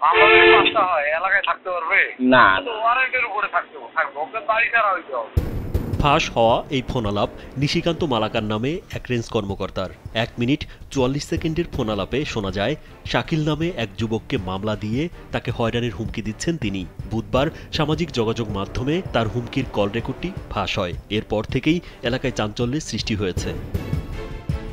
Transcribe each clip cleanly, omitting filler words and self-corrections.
আমরা যদি 5টা হয় এলাকায় থাকতে পারবে না, তো ওয়ারেন্টের উপরে থাকবো ওকে বাড়ি ছাড়া হইতে হবে। ফাঁস হওয়া এই ফোনালাপ নিশিকান্ত মালাকার নামে এক রেঞ্জ কর্মকর্তার। 1 মিনিট 44 সেকেন্ডের ফোনালাপে শোনা যায় শাকিল নামে এক যুবককে মামলা দিয়ে তাকে হয়রানির হুমকি দিচ্ছেন তিনি। বুধবার সামাজিক যোগাযোগ মাধ্যমে তার হুমকির কল রেকর্ডটি ফাঁস হয়। এরপর থেকেই এলাকায় চাঞ্চল্যের সৃষ্টি হয়েছে।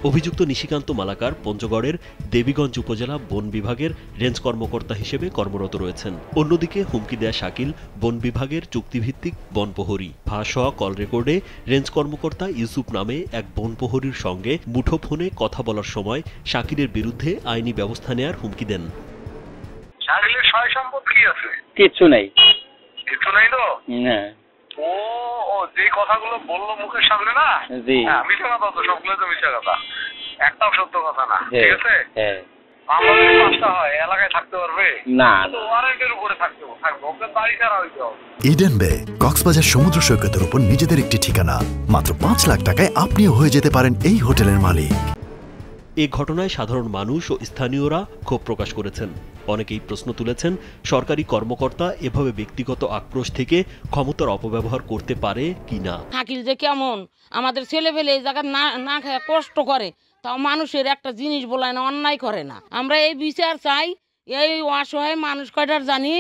অভিযুক্ত নিশিকান্ত মালাকার পঞ্চগড়ের দেবীগঞ্জ উপজেলা বন বিভাগের রেঞ্জ কর্মকর্তা হিসেবে কর্মরত রয়েছেন। অন্যদিকে হুমকি দেয়া শাকিল বন বিভাগের চুক্তিভিত্তিক বনপ্রহরী। ফাঁস হওয়া কল রেকর্ডে রেঞ্জ কর্মকর্তা ইউসুফ নামে এক বনপ্রহরীর সঙ্গে মুঠোফোনে কথা বলার সময় শাকিলের বিরুদ্ধে আইনি ব্যবস্থা নেয়ার হুমকি দেন। শাকিলের সয় সম্পদ কি আছে? কিচ্ছু নেই। কিছু নাই তো? না। ও যে কথাগুলো বললো মুখের সামনে না, মিথ্যা কথা তো, সবগুলো তো মিথ্যা কথা, একটাও সত্য কথা না। ঠিক আছে, আমরা যদি 5টা হয় এলাকায় থাকতে পারবে না, তো ওয়ারেন্টের উপরে থাকবো ওকে বাড়ি ছাড়া হইতে হবে। ইডেন বে কক্সবাজার সমুদ্র সৈকতের উপর নিজেদের একটি ঠিকানা। মাত্র 5 লাখ টাকায় আপনিও হয়ে যেতে পারেন এই হোটেলের মালিক। এ ঘটনায় সাধারণ মানুষ ও স্থানীয়রা ক্ষোভ প্রকাশ করেছেন। অনেকেই প্রশ্ন তুলেছেন, সরকারি কর্মকর্তা এভাবে ব্যক্তিগত আক্রোশ থেকে ক্ষমতার অপব্যবহার করতে পারে কিনা। শাকিল যে কেমন, আমাদের ছেলেপেলে এই জায়গায় না খেয়ে কষ্ট করে, তাও মানুষের একটা জিনিস বলায় না, অন্যায় করে না। আমরা এই বিচার চাই, এই অসহায় মানুষ কয়টার জানি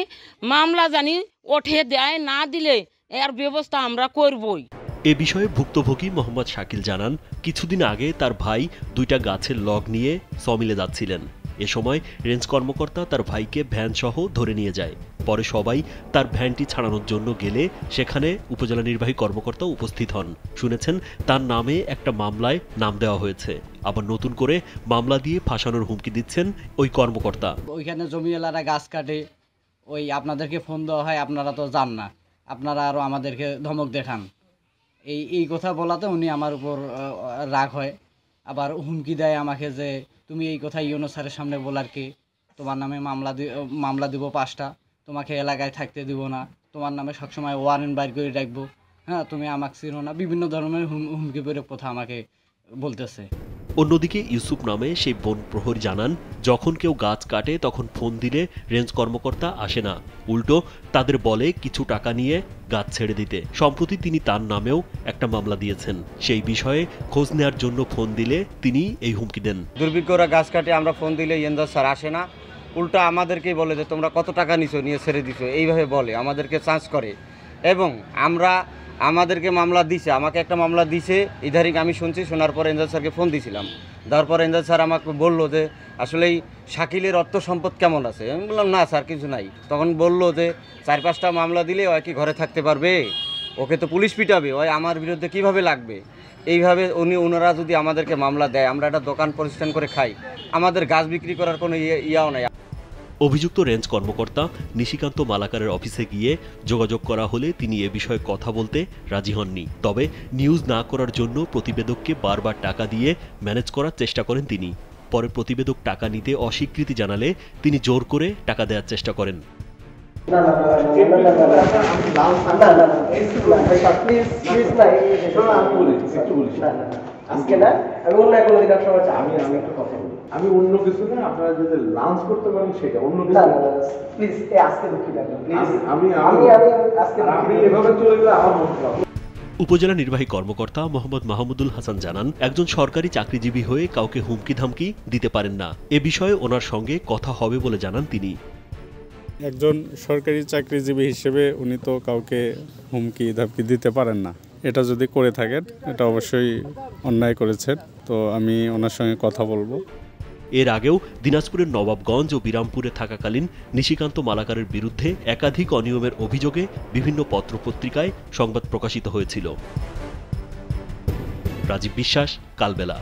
মামলা জানি ওঠে দেয়, না দিলে এর ব্যবস্থা আমরা করবই। এ বিষয়ে ভুক্তভোগী মোহাম্মদ শাকিল জানান, কিছুদিন আগে তার ভাই 2টা গাছের লগ নিয়ে সমিলে যাচ্ছিলেন। এ সময় রেঞ্জ কর্মকর্তা তার ভাইকে ভ্যান সহ ধরে নিয়ে যায়। পরে সবাই তার ভ্যানটি ছাড়ানোর জন্য গেলে সেখানে উপজেলা নির্বাহী কর্মকর্তা উপস্থিত হন। শুনেছেন তার নামে একটা মামলায় নাম দেওয়া হয়েছে। আবার নতুন করে মামলা দিয়ে ফাঁসানোর হুমকি দিচ্ছেন ওই কর্মকর্তা। ওইখানে জমিওয়ালারা গাছ কাটে, ওই আপনাদেরকে ফোন দেওয়া হয়, আপনারা তো যান না, আপনারা আরও আমাদেরকে ধমক দেখান। এই কথা বলাতে উনি আমার উপর রাগ হয়, আবার হুমকি দেয় আমাকে যে তুমি এই কথা ইউনো স্যারের সামনে বলার কে, তোমার নামে মামলা দিব 5টা, তোমাকে এলাকায় থাকতে দিব না, তোমার নামে সবসময় ওয়ারেন্ট বাইর করে রাখবো, হ্যাঁ তুমি আমাকে চিনো না, বিভিন্ন ধরনের হুমকি করে কথা আমাকে বলতেছে। অন্যদিকে ইউসুফ নামে সেই বন প্রহরী জানান, যখন কেউ গাছ কাটে তখন ফোন দিলে রেঞ্জ কর্মকর্তা আসে না, উল্টো তাদের বলে কিছু টাকা নিয়ে গাছ ছেড়ে দিতে। সম্প্রতি তিনি তার নামেও একটা মামলা দিয়েছেন। সেই বিষয়ে খোঁজ নেওয়ার জন্য ফোন দিলে তিনি এই হুমকি দেন। দুর্ভিক্ষরা গাছ কাটে, আমরা ফোন দিলে ইয়েন্দার স্যার আসে না, উল্টা আমাদেরকেই বলে যে তোমরা কত টাকা নিছো, নিয়ে ছেড়ে দিছো, এইভাবে বলে, আমাদেরকে চার্জ করে। এবং আমাদেরকে মামলা দিছে, আমাকে একটা মামলা দিছে ইদারিং আমি শুনছি। শোনার পর এনজাল স্যারকে ফোন দিয়েছিলাম, দেওয়ার পর এনজাল স্যার আমাকে বললো যে আসলেই শাকিলের অর্থ সম্পদ কেমন আছে। আমি বললাম না স্যার কিছু নাই। তখন বললো যে 4-5টা মামলা দিলে ওই কি ঘরে থাকতে পারবে, ওকে তো পুলিশ পিটাবে, ওই আমার বিরুদ্ধে কিভাবে লাগবে। এইভাবে ওনারা যদি আমাদেরকে মামলা দেয়, আমরা একটা দোকান প্রতিষ্ঠান করে খাই, আমাদের গাছ বিক্রি করার কোনো ইয়াও নাই। অভিযুক্ত রেঞ্জ কর্মকর্তা নিশিকান্ত মালাকারের অফিসে গিয়ে যোগাযোগ করা হলে তিনি এ বিষয়ে কথা বলতে রাজি হননি। তবে নিউজ না করার জন্য প্রতিবেদককে বারবার টাকা দিয়ে ম্যানেজ করার চেষ্টা করেন তিনি। পরে প্রতিবেদক টাকা নিতে অস্বীকৃতি জানালে তিনি জোর করে টাকা দেওয়ার চেষ্টা করেন। আমি অন্য কিছু না, আপনারা যদি লাঞ্চ করতে পারেন সেটা অন্য কিছু না, প্লিজ আজকে দুঃখিত প্লিজ, আমি আজকে আপনি এভাবে চলে গেলে আমার মন খারাপ। উপজেলা নির্বাহী কর্মকর্তা মোহাম্মদ মাহমুদুল হাসান জানান, একজন সরকারি চাকরিজীবী হয়ে কাউকে হুমকি ধামকি দিতে পারেন না। এ বিষয়ে ওনার সঙ্গে কথা হবে বলে জানান তিনি। একজন সরকারি চাকরিজীবী হিসেবে উনি তো কাউকে হুমকি ধামকি দিতে পারেন না। এটা যদি করে থাকেন এটা অবশ্যই অন্যায় করেছেন, তো আমি ওনার সঙ্গে কথা বলবো। এর আগেও দিনাজপুরের নবাবগঞ্জ ও বিরামপুরে থাকাকালীন নিশিকান্ত মালাকারের বিরুদ্ধে একাধিক অনিয়মের অভিযোগে বিভিন্ন পত্রপত্রিকায় সংবাদ প্রকাশিত হয়েছিল। রাজীব বিশ্বাস, কালবেলা।